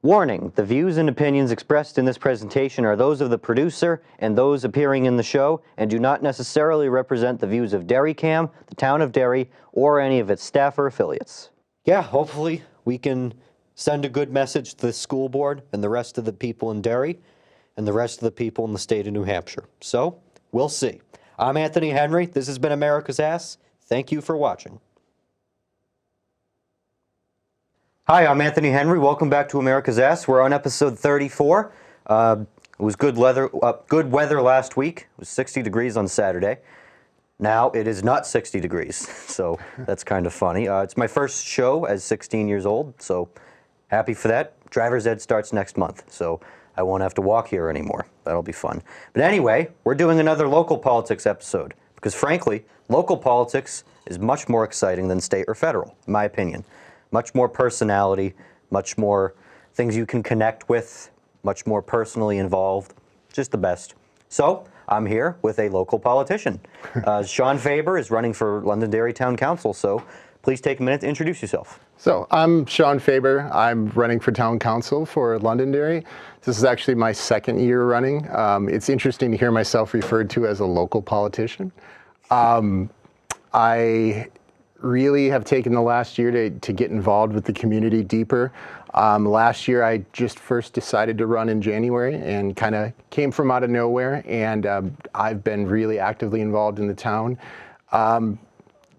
Warning, the views and opinions expressed in this presentation are those of the producer and those appearing in the show and do not necessarily represent the views of DerryCam, the town of Derry, or any of its staff or affiliates. Yeah, hopefully we can send a good message to the school board and the rest of the people in Derry and the rest of the people in the state of New Hampshire. So, we'll see. I'm Anthony Henry. This has been America's Ass. Thank you for watching. Hi, I'm Anthony Henry. Welcome back to America's Ass. We're on episode 34. It was good weather last week. It was 60 degrees on Saturday. Now it is not 60 degrees, so that's kind of funny. It's my first show as 16 years old, so happy for that. Driver's ed starts next month, so I won't have to walk here anymore. That'll be fun. But anyway, we're doing another local politics episode because, frankly, local politics is much more exciting than state or federal, in my opinion. Much more personality, much more things you can connect with, much more personally involved, just the best. So I'm here with a local politician. Shawn Faber is running for Londonderry Town Council, so please take a minute to introduce yourself. So I'm Shawn Faber. I'm running for Town Council for Londonderry. This is actually my second year running. It's interesting to hear myself referred to as a local politician. I really have taken the last year to get involved with the community deeper. Last year I just first decided to run in January and kind of came from out of nowhere, and I've been really actively involved in the town.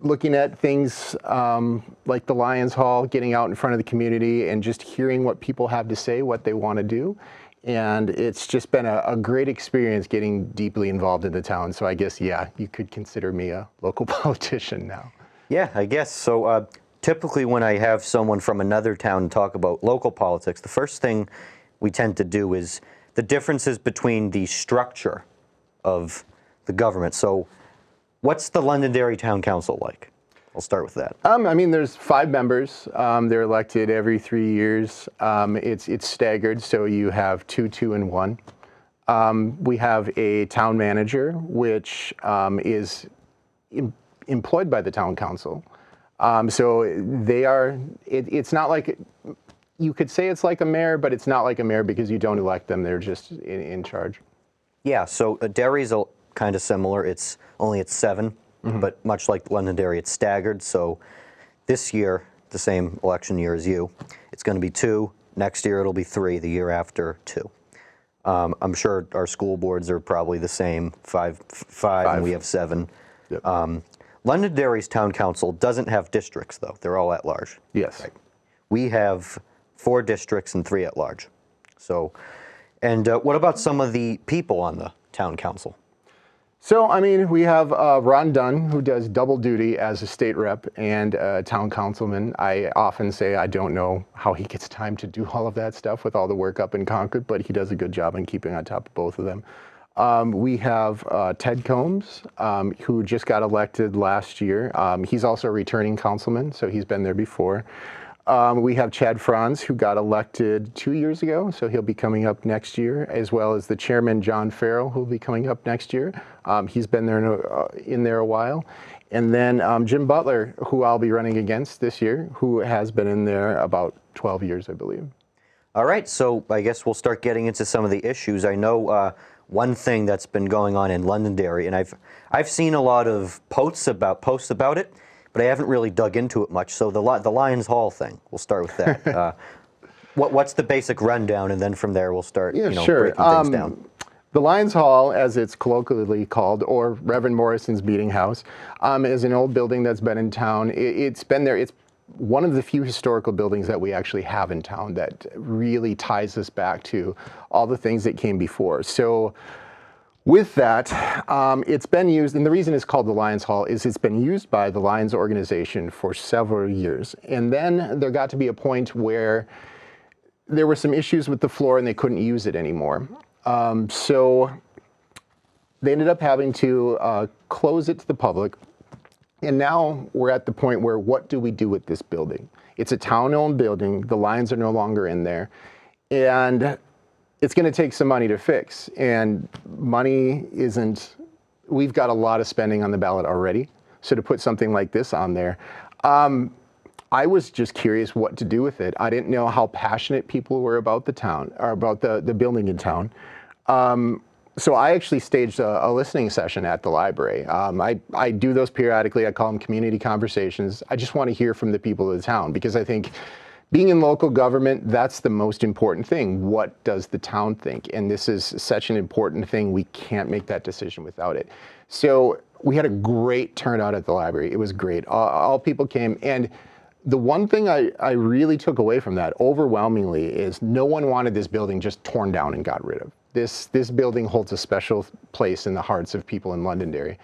Looking at things like the Lions Hall, getting out in front of the community and just hearing what people have to say, what they want to do. And it's just been a great experience getting deeply involved in the town. So I guess, yeah, you could consider me a local politician now. Yeah, I guess. So typically when I have someone from another town talk about local politics, the first thing we tend to do is the differences between the structure of the government. So what's the Londonderry Town Council like? I'll start with that. I mean, there's 5 members. They're elected every 3 years. It's staggered, so you have 2, 2, and 1. We have a town manager, which is employed by the town council. So they are, it's not like, you could say it's like a mayor, but it's not like a mayor because you don't elect them. They're just in charge. Yeah, so Derry's kind of similar. It's 7, but much like Londonderry, it's staggered. So this year, the same election year as you, it's going to be 2. Next year it'll be 3. The year after, 2. I'm sure our school boards are probably the same, 5, and we have 7. Yep. Londonderry's town council doesn't have districts, though. They're all at large. Yes. Right. We have 4 districts and 3 at large. So, and what about some of the people on the town council? So, I mean, we have Ron Dunn, who does double duty as a state rep and town councilman. I often say I don't know how he gets time to do all of that stuff with all the work up in Concord, but he does a good job in keeping on top of both of them. We have Ted Combs, who just got elected last year. He's also a returning councilman, so he's been there before. We have Chad Franz, who got elected 2 years ago, so he'll be coming up next year, as well as the chairman, John Farrell, who will be coming up next year. He's been there in there a while. And then Jim Butler, who I'll be running against this year, who has been in there about 12 years, I believe. All right, so I guess we'll start getting into some of the issues. I know one thing that's been going on in Londonderry, and I've seen a lot of posts about it, but I haven't really dug into it much. So the Lions Hall thing, we'll start with that. What's the basic rundown, and then from there we'll start breaking things down. The Lions Hall, as it's colloquially called, or Reverend Morrison's Meeting House, is an old building that's been in town. It's been there. It's one of the few historical buildings that we actually have in town that really ties us back to all the things that came before. So with that, it's been used, and the reason it's called the Lions Hall is it's been used by the Lions organization for several years. And then there got to be a point where there were some issues with the floor and they couldn't use it anymore. So they ended up having to close it to the public. And now we're at the point where, what do we do with this building? It's a town-owned building. The Lions are no longer in there. And it's going to take some money to fix. And money isn't, we've got a lot of spending on the ballot already. So to put something like this on there, I was just curious what to do with it. I didn't know how passionate people were about the town, or about the building in town. So I actually staged a listening session at the library. I do those periodically. I call them community conversations. I just want to hear from the people of the town, because I think being in local government, that's the most important thing. What does the town think? And this is such an important thing. We can't make that decision without it. So we had a great turnout at the library. It was great. All people came. And the one thing I really took away from that overwhelmingly is no one wanted this building just torn down and got rid of. This building holds a special place in the hearts of people in Londonderry.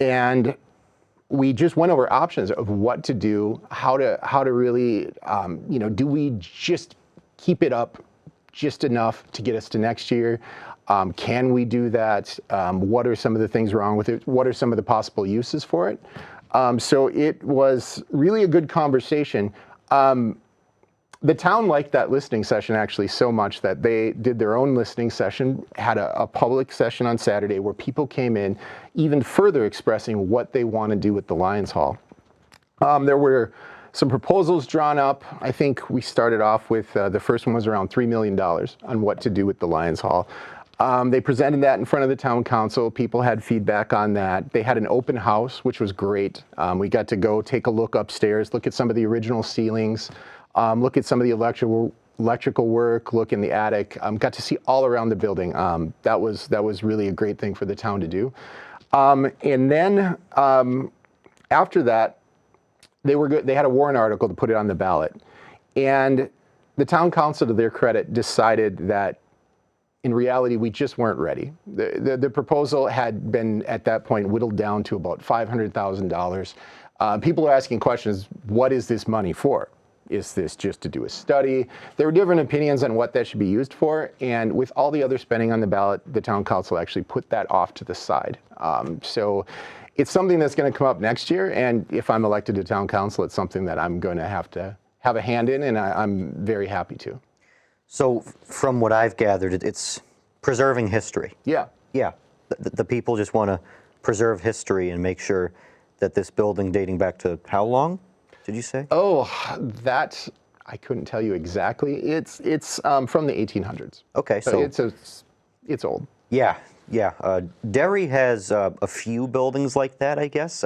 And we just went over options of what to do, how to really, do we just keep it up just enough to get us to next year? Can we do that? What are some of the things wrong with it? What are some of the possible uses for it? So it was really a good conversation. The town liked that listening session actually so much that they did their own listening session, had a public session on Saturday where people came in even further expressing what they want to do with the Lions Hall. There were some proposals drawn up. I think we started off with, the first one was around $3 million on what to do with the Lions Hall. They presented that in front of the town council. People had feedback on that. They had an open house, which was great. We got to go take a look upstairs, look at some of the original ceilings, look at some of the electrical work, look in the attic. Got to see all around the building. That was really a great thing for the town to do. And then after that, they had a warrant article to put it on the ballot. And the town council, to their credit, decided that in reality, we just weren't ready. The proposal had been, at that point, whittled down to about $500,000. People are asking questions, what is this money for? Is this just to do a study? There were different opinions on what that should be used for, and with all the other spending on the ballot, the town council actually put that off to the side. So it's something that's going to come up next year, and if I'm elected to town council, it's something that I'm going to have a hand in, and I'm very happy to. So from what I've gathered, it's preserving history. Yeah. Yeah. The people just want to preserve history and make sure that this building dating back to how long, did you say? Oh, that I couldn't tell you exactly. It's from the 1800s. Okay, so it's old. Yeah, yeah. Derry has a few buildings like that, I guess.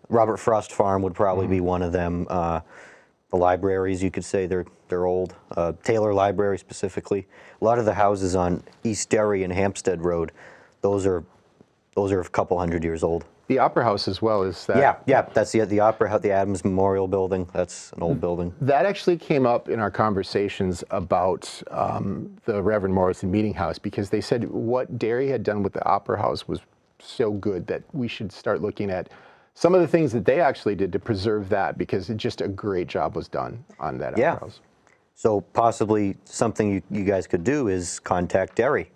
Robert Frost Farm would probably be one of them. The libraries, you could say they're old. Taylor Library specifically. A lot of the houses on East Derry and Hampstead Road, those are a couple hundred years old. The Opera House as well is that. Yeah. That's the Opera House, the Adams Memorial Building. That's an old building. That actually came up in our conversations about the Reverend Morrison Meeting House, because they said what Derry had done with the Opera House was so good that we should start looking at some of the things that they actually did to preserve that, because just a great job was done on that Opera House. So possibly something you guys could do is contact Derry,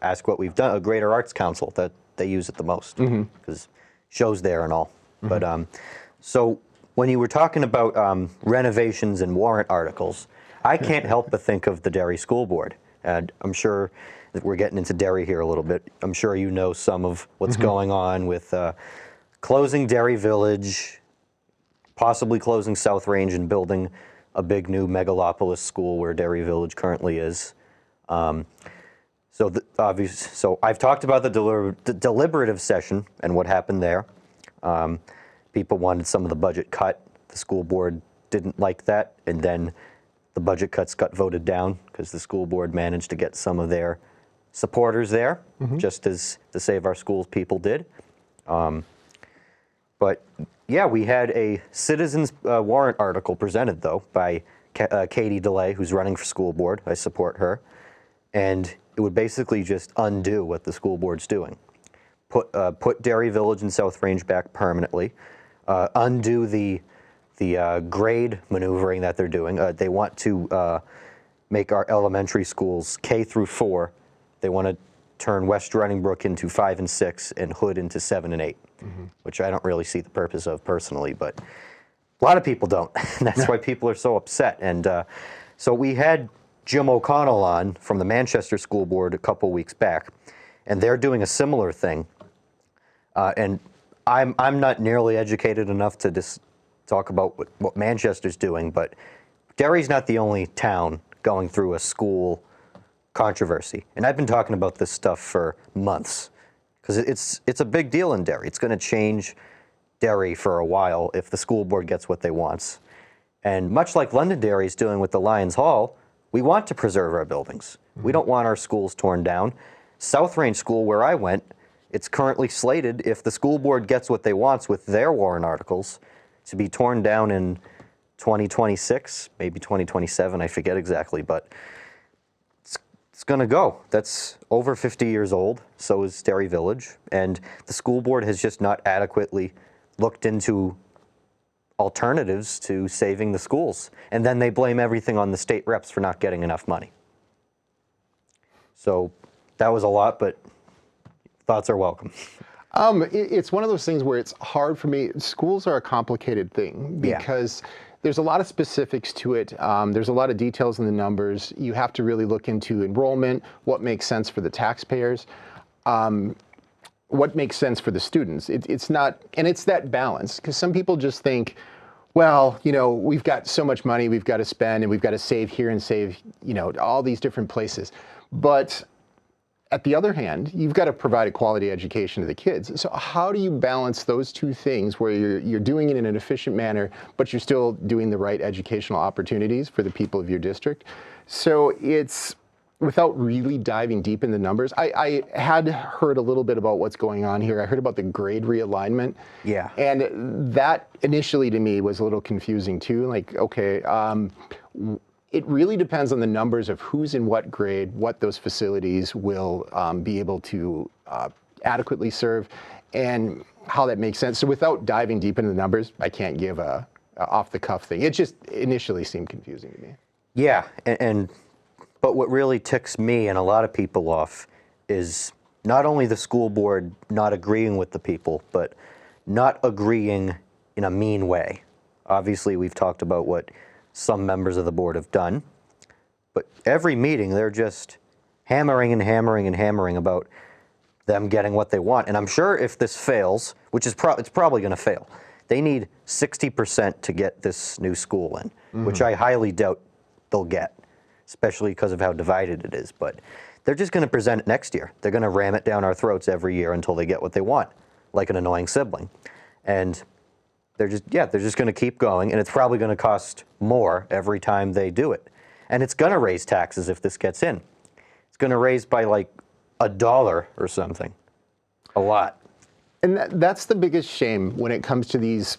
ask what we've done. A Greater Arts Council, that they use it the most, because shows there and all. But so when you were talking about renovations and warrant articles, I can't help but think of the Derry School Board. And I'm sure that we're getting into Derry here a little bit. I'm sure you know some of what's going on with closing Derry Village, possibly closing South Range and building a big new megalopolis school where Derry Village currently is. So I've talked about the deliberative session and what happened there. People wanted some of the budget cut. The school board didn't like that, and then the budget cuts got voted down because the school board managed to get some of their supporters there, just as the Save Our Schools people did. But yeah, we had a citizens warrant article presented, though, by Katie DeLay, who's running for school board. I support her. And it would basically just undo what the school board's doing. Put Derry Village and South Range back permanently. Undo the grade maneuvering that they're doing. They want to make our elementary schools K through 4. They want to turn West Runningbrook into 5 and 6 and Hood into 7 and 8, which I don't really see the purpose of personally, but a lot of people don't. That's why people are so upset. And so we had Jim O'Connell on from the Manchester School Board a couple weeks back, and they're doing a similar thing. And I'm not nearly educated enough to talk about what Manchester's doing, but Derry's not the only town going through a school controversy. And I've been talking about this stuff for months because it's a big deal in Derry. It's going to change Derry for a while if the school board gets what they want. And much like Londonderry is doing with the Lions Hall, we want to preserve our buildings. We don't want our schools torn down. South Range School, where I went, it's currently slated, if the school board gets what they want with their warrant articles, to be torn down in 2026, maybe 2027, I forget exactly, but it's going to go. That's over 50 years old, so is Derry Village, and the school board has just not adequately looked into alternatives to saving the schools. And then they blame everything on the state reps for not getting enough money. So that was a lot, but thoughts are welcome. It's one of those things where it's hard for me. Schools are a complicated thing because there's a lot of specifics to it. There's a lot of details in the numbers. You have to really look into enrollment, what makes sense for the taxpayers, what makes sense for the students. It's not, and it's that balance, because some people just think, well, we've got so much money we've got to spend, and we've got to save here and save, all these different places. But at the other hand, you've got to provide a quality education to the kids. So how do you balance those two things where you're doing it in an efficient manner, but you're still doing the right educational opportunities for the people of your district? So it's, without really diving deep in the numbers, I had heard a little bit about what's going on here. I heard about the grade realignment. Yeah. And that initially to me was a little confusing too. Like, okay, it really depends on the numbers of who's in what grade, what those facilities will be able to adequately serve, and how that makes sense. So without diving deep into the numbers, I can't give a off-the-cuff thing. It just initially seemed confusing to me. Yeah, but what really ticks me and a lot of people off is not only the school board not agreeing with the people, but not agreeing in a mean way. Obviously, we've talked about what some members of the board have done, but every meeting they're just hammering and hammering and hammering about them getting what they want. And I'm sure if this fails, which is it's probably going to fail, they need 60% to get this new school in, which I highly doubt they'll get, especially because of how divided it is. But they're just going to present it next year. They're going to ram it down our throats every year until they get what they want, like an annoying sibling. And they're just going to keep going, and it's probably going to cost more every time they do it. And it's going to raise taxes if this gets in. It's going to raise by like $1 or something. A lot. And that's the biggest shame when it comes to these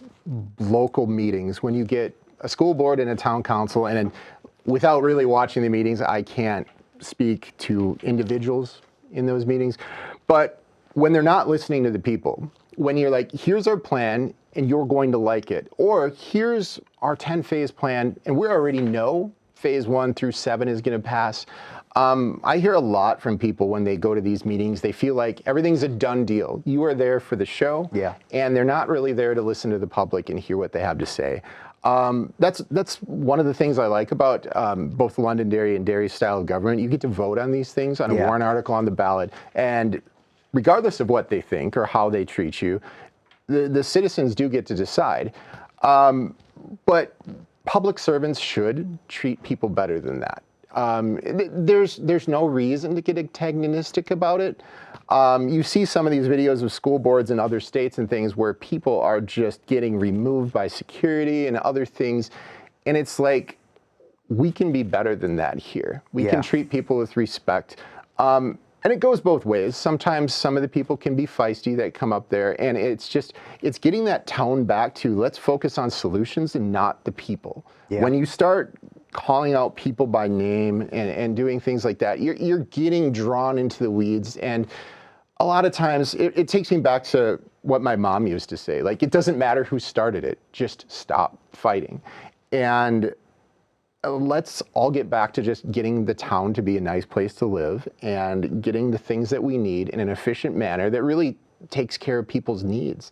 local meetings, when you get a school board and a town council, and without really watching the meetings, I can't speak to individuals in those meetings, but when they're not listening to the people, when you're like, here's our plan and you're going to like it, or here's our 10-phase plan and we already know phase 1 through 7 is going to pass. I hear a lot from people when they go to these meetings. They feel like everything's a done deal. You are there for the show, and they're not really there to listen to the public and hear what they have to say. That's one of the things I like about both Londonderry and Derry's style of government. You get to vote on these things on a warrant article on the ballot, and regardless of what they think or how they treat you, the citizens do get to decide. But public servants should treat people better than that. There's no reason to get antagonistic about it. You see some of these videos of school boards in other states and things where people are just getting removed by security and other things. And it's like, we can be better than that here. We can treat people with respect. And it goes both ways. Sometimes some of the people can be feisty that come up there, and it's getting that tone back to, let's focus on solutions and not the people. When you start calling out people by name and doing things like that, you're getting drawn into the weeds. And a lot of times it takes me back to what my mom used to say, like, it doesn't matter who started it, just stop fighting. And let's all get back to just getting the town to be a nice place to live and getting the things that we need in an efficient manner that really takes care of people's needs.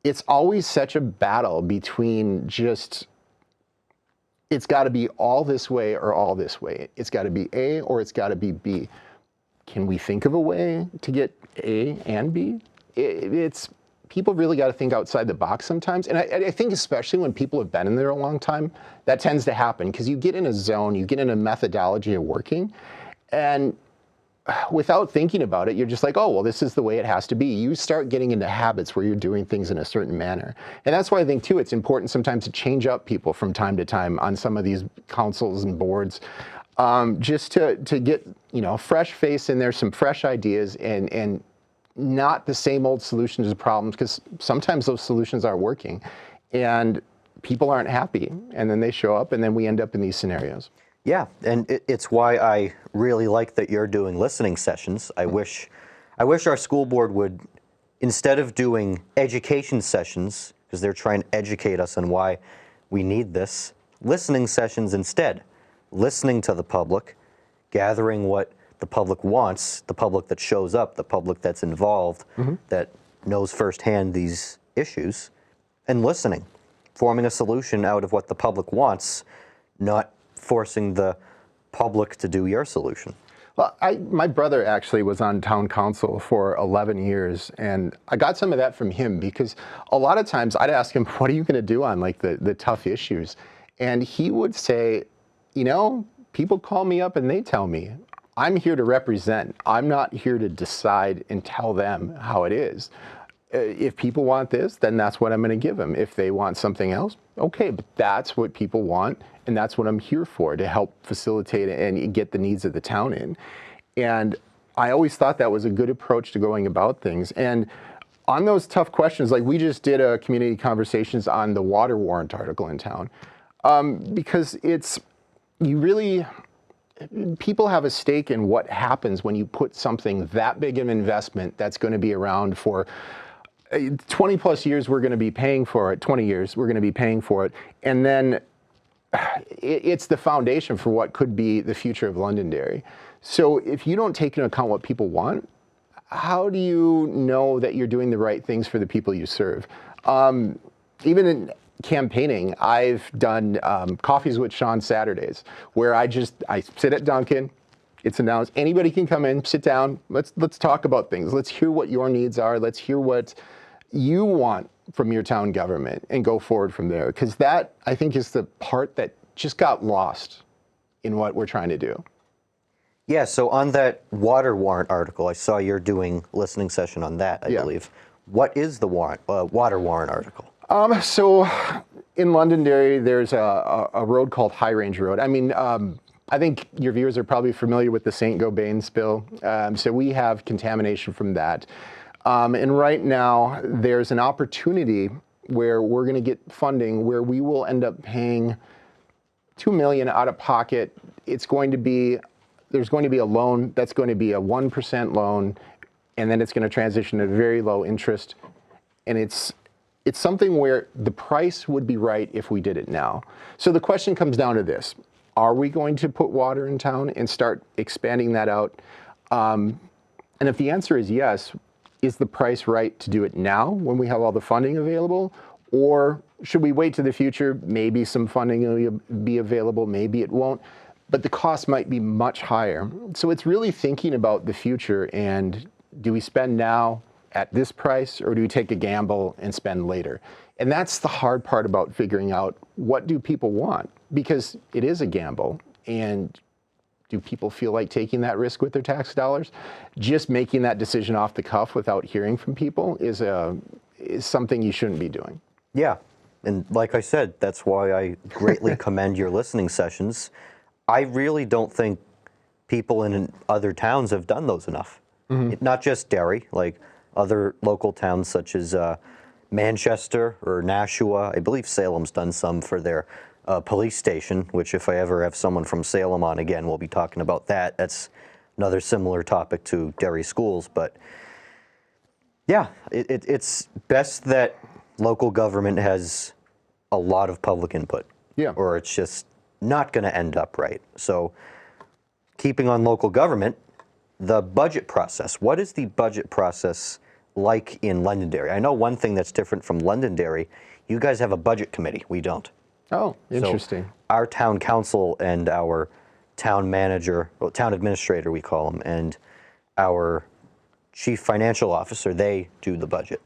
It's always such a battle between just, it's got to be all this way or all this way. It's got to be A or it's got to be B. Can we think of a way to get A and B? It's people really got to think outside the box sometimes. And I think especially when people have been in there a long time, that tends to happen because you get in a zone, you get in a methodology of working, and without thinking about it, you're just like, oh, well, this is the way it has to be. You start getting into habits where you're doing things in a certain manner. And that's why I think, too, it's important sometimes to change up people from time to time on some of these councils and boards, just to get, fresh face in there, some fresh ideas, and not the same old solutions to problems, because sometimes those solutions aren't working. And people aren't happy. And then they show up, and then we end up in these scenarios. Yeah, and it's why I really like that you're doing listening sessions. I wish our school board would, instead of doing education sessions, because they're trying to educate us on why we need this, listening sessions instead. Listening to the public, gathering what the public wants, the public that shows up, the public that's involved, that knows firsthand these issues, and listening, forming a solution out of what the public wants, not forcing the public to do your solution. Well, my brother actually was on town council for 11 years, and I got some of that from him because a lot of times I'd ask him, what are you going to do on like the tough issues? And he would say, people call me up and they tell me, I'm here to represent. I'm not here to decide and tell them how it is. If people want this, then that's what I'm going to give them. If they want something else, okay, but that's what people want, and that's what I'm here for, to help facilitate and get the needs of the town in. And I always thought that was a good approach to going about things. And on those tough questions, like we just did a community conversations on the water warrant article in town, because people have a stake in what happens when you put something that big of an investment that's going to be around for 20 plus years. We're going to be paying for it, 20 years, we're going to be paying for it. And then it's the foundation for what could be the future of Londonderry. So if you don't take into account what people want, how do you know that you're doing the right things for the people you serve? Even in campaigning, I've done coffees with Shawn Saturdays, where I sit at Dunkin'. It's announced anybody can come in, sit down. Let's talk about things. Let's hear what your needs are. Let's hear what you want from your town government and go forward from there. Because that, I think, is the part that just got lost in what we're trying to do. Yeah, so on that water warrant article, I saw you're doing listening session on that, I believe. What is the water warrant article? So in Londonderry, there's a road called High Range Road. I mean, I think your viewers are probably familiar with the St. Gobain spill. So we have contamination from that. And right now, there's an opportunity where we're going to get funding where we will end up paying $2 million out of pocket. There's going to be a loan that's going to be a 1% loan, and then it's going to transition to very low interest. And it's something where the price would be right if we did it now. So the question comes down to this. Are we going to put water in town and start expanding that out? And if the answer is yes, is the price right to do it now when we have all the funding available? Or should we wait to the future? Maybe some funding will be available, maybe it won't, but the cost might be much higher. So it's really thinking about the future, and do we spend now at this price, or do we take a gamble and spend later? And that's the hard part about figuring out, what do people want? Because it is a gamble, and do people feel like taking that risk with their tax dollars? Just making that decision off the cuff without hearing from people is something you shouldn't be doing. Yeah, and like I said, that's why I greatly commend your listening sessions. I really don't think people in other towns have done those enough. Not just Derry, like other local towns such as Manchester or Nashua. I believe Salem's done some for their police station, which if I ever have someone from Salem on again, we'll be talking about that. That's another similar topic to Derry schools. But yeah, it's best that local government has a lot of public input. Yeah. Or it's just not going to end up right. So keeping on local government, the budget process. What is the budget process like in Londonderry? I know one thing that's different from Londonderry, you guys have a budget committee. We don't. Oh, interesting. So our town council and our town manager, well, town administrator we call him, and our chief financial officer, they do the budget.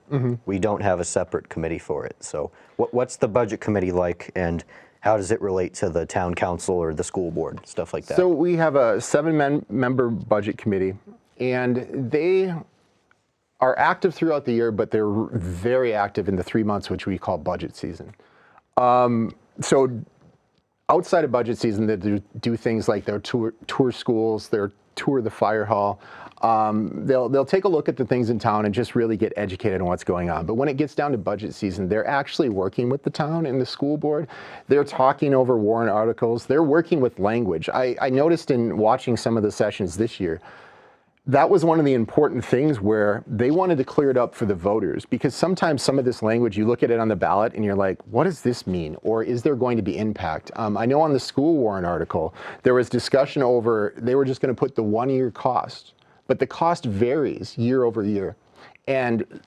We don't have a separate committee for it. So what's the budget committee like, and how does it relate to the town council or the school board, stuff like that? So we have a 7-member budget committee, and they are active throughout the year, but they're very active in the 3 months which we call budget season. So outside of budget season, they do things like their tour schools, their tour the fire hall. They'll take a look at the things in town and just really get educated on what's going on. But when it gets down to budget season, they're actually working with the town and the school board. They're talking over warrant articles. They're working with language. I noticed in watching some of the sessions this year, that was one of the important things where they wanted to clear it up for the voters, because sometimes some of this language, you look at it on the ballot and you're like, what does this mean? Or is there going to be impact? I know on the school warrant article, there was discussion over, they were just going to put the 1-year cost, but the cost varies year over year. And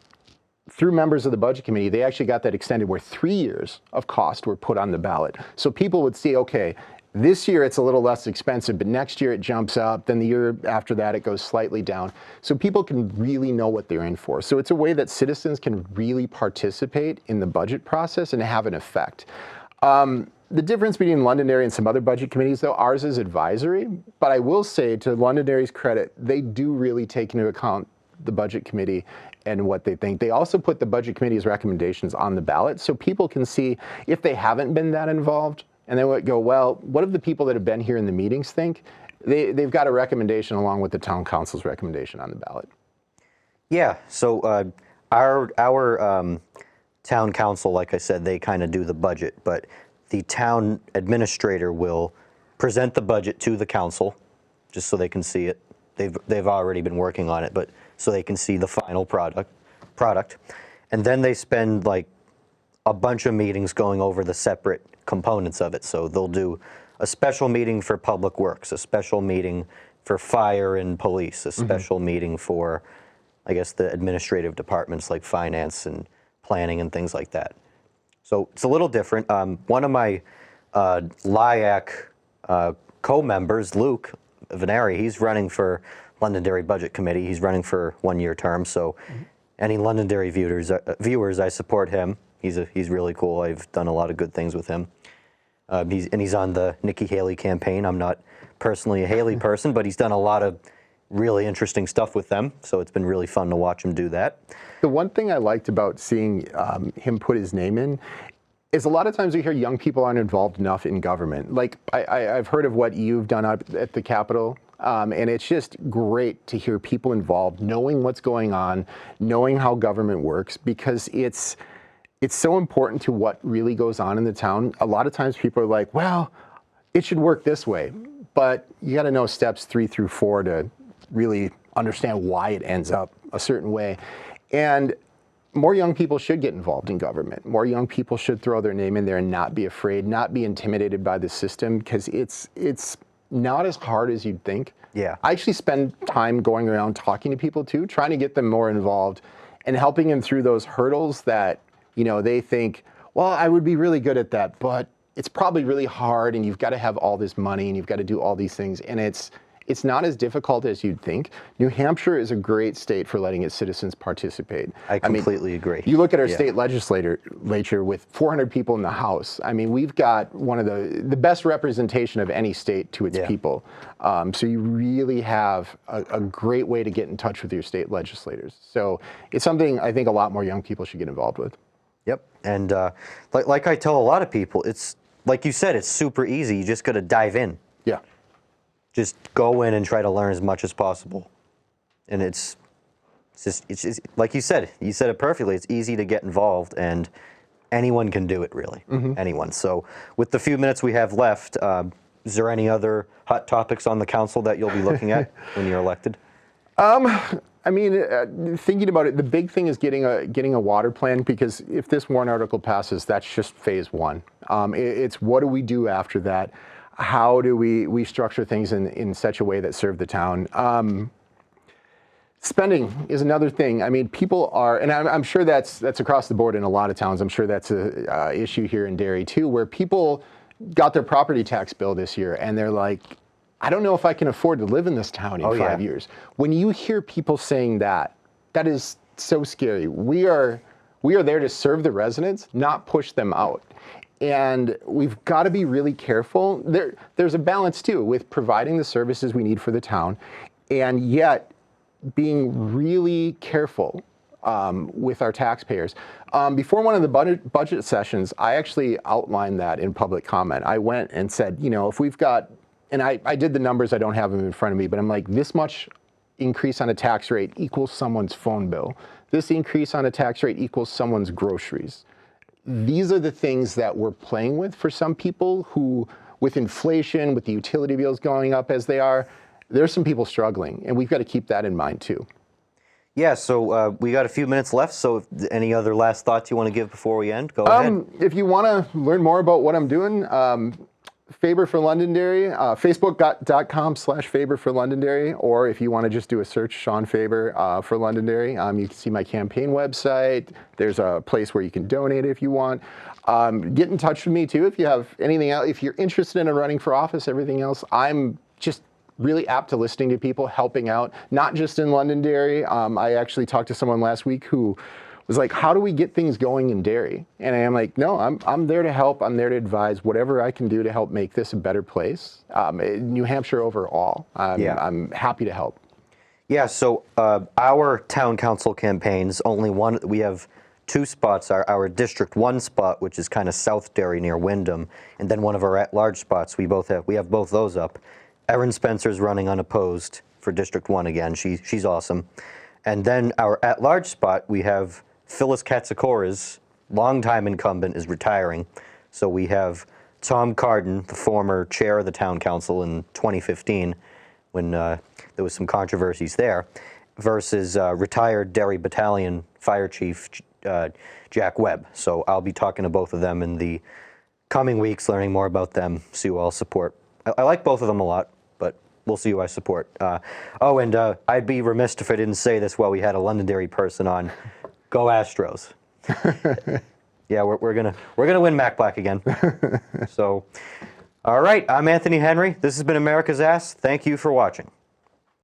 through members of the budget committee, they actually got that extended where 3 years of cost were put on the ballot. So people would see, okay, this year it's a little less expensive, but next year it jumps up. Then the year after that, it goes slightly down. So people can really know what they're in for. So it's a way that citizens can really participate in the budget process and have an effect. The difference between Londonderry and some other budget committees, though, ours is advisory. But I will say, to Londonderry's credit, they do really take into account the budget committee and what they think. They also put the budget committee's recommendations on the ballot so people can see if they haven't been that involved. And they would go, well, what do the people that have been here in the meetings think? They've got a recommendation along with the town council's recommendation on the ballot. Yeah, so our town council, like I said, they kind of do the budget, but the town administrator will present the budget to the council, just so they can see it. They've already been working on it, but so they can see the final product. And then they spend like a bunch of meetings going over the separate components of it. So they'll do a special meeting for public works, a special meeting for fire and police, a special meeting for, I guess, the administrative departments like finance and planning and things like that. So it's a little different. One of my LIAC co-members, Luke Veneri, he's running for Londonderry Budget Committee. He's running for 1-year term. So any Londonderry viewers, I support him. He's really cool. I've done a lot of good things with him. He's on the Nikki Haley campaign. I'm not personally a Haley person, but he's done a lot of really interesting stuff with them. So it's been really fun to watch him do that. The one thing I liked about seeing him put his name in is a lot of times we hear young people aren't involved enough in government. Like I've heard of what you've done up at the Capitol. And it's just great to hear people involved, knowing what's going on, knowing how government works, because it's so important to what really goes on in the town. A lot of times people are like, well, it should work this way. But you got to know steps 3 through 4 to really understand why it ends up a certain way. And more young people should get involved in government. More young people should throw their name in there and not be afraid, not be intimidated by the system, because it's not as hard as you'd think. Yeah. I actually spend time going around talking to people too, trying to get them more involved and helping them through those hurdles that, you know, they think, well, I would be really good at that, but it's probably really hard and you've got to have all this money and you've got to do all these things. And it's not as difficult as you'd think. New Hampshire is a great state for letting its citizens participate. I completely agree. You look at our state legislature with 400 people in the House. I mean, we've got one of the best representation of any state to its people. So you really have a great way to get in touch with your state legislators. So it's something I think a lot more young people should get involved with. Yep. And like I tell a lot of people, it's like you said, it's super easy. You just got to dive in. Yeah. Just go in and try to learn as much as possible. And it's just like you said it perfectly. It's easy to get involved and anyone can do it, really. Anyone. So with the few minutes we have left, is there any other hot topics on the council that you'll be looking at when you're elected? I mean, thinking about it, the big thing is getting a water plan, because if this warrant article passes, that's just phase 1. It's what do we do after that? How do we structure things in such a way that serve the town? Spending is another thing. I mean, people are, and I'm sure that's across the board in a lot of towns. I'm sure that's a issue here in Derry too, where people got their property tax bill this year and they're like, I don't know if I can afford to live in this town in 5 years. When you hear people saying that, that is so scary. We are there to serve the residents, not push them out. And we've got to be really careful. There's a balance too with providing the services we need for the town, and yet being really careful with our taxpayers. Before one of the budget sessions, I actually outlined that in public comment. I went and said, if we've got, and I did the numbers, I don't have them in front of me, but I'm like, this much increase on a tax rate equals someone's phone bill. This increase on a tax rate equals someone's groceries. These are the things that we're playing with for some people who, with inflation, with the utility bills going up as they are, there's some people struggling, and we've got to keep that in mind too. Yeah, so we got a few minutes left, so any other last thoughts you want to give before we end? Go ahead. If you want to learn more about what I'm doing, Faber for Londonderry, facebook.com/Faber for Londonderry, or if you want to just do a search, Shawn Faber for Londonderry, you can see my campaign website. There's a place where you can donate if you want. Get in touch with me too if you have anything else. If you're interested in running for office, everything else, I'm just really apt to listening to people, helping out, not just in Londonderry. I actually talked to someone last week who was like, how do we get things going in Derry? And I'm like, no, I'm there to help. I'm there to advise whatever I can do to help make this a better place. New Hampshire overall, I'm happy to help. Yeah, so our town council campaigns, we have two spots, our District 1 spot, which is kind of South Derry near Wyndham, and then one of our at-large spots, we have both those up. Erin Spencer's running unopposed for District 1 again. She's awesome. And then our at-large spot, we have Phyllis Katsakora's longtime incumbent is retiring. So we have Tom Carden, the former chair of the town council in 2015, when there was some controversies there, versus retired Derry Battalion Fire Chief Jack Webb. So I'll be talking to both of them in the coming weeks, learning more about them, see who I'll support. I like both of them a lot, but we'll see who I support. And I'd be remiss if I didn't say this while we had a Londonderry person on. Go Astros. Yeah, we're gonna win Mac Black again. So, all right, I'm Anthony Henry. This has been America's Ass. Thank you for watching.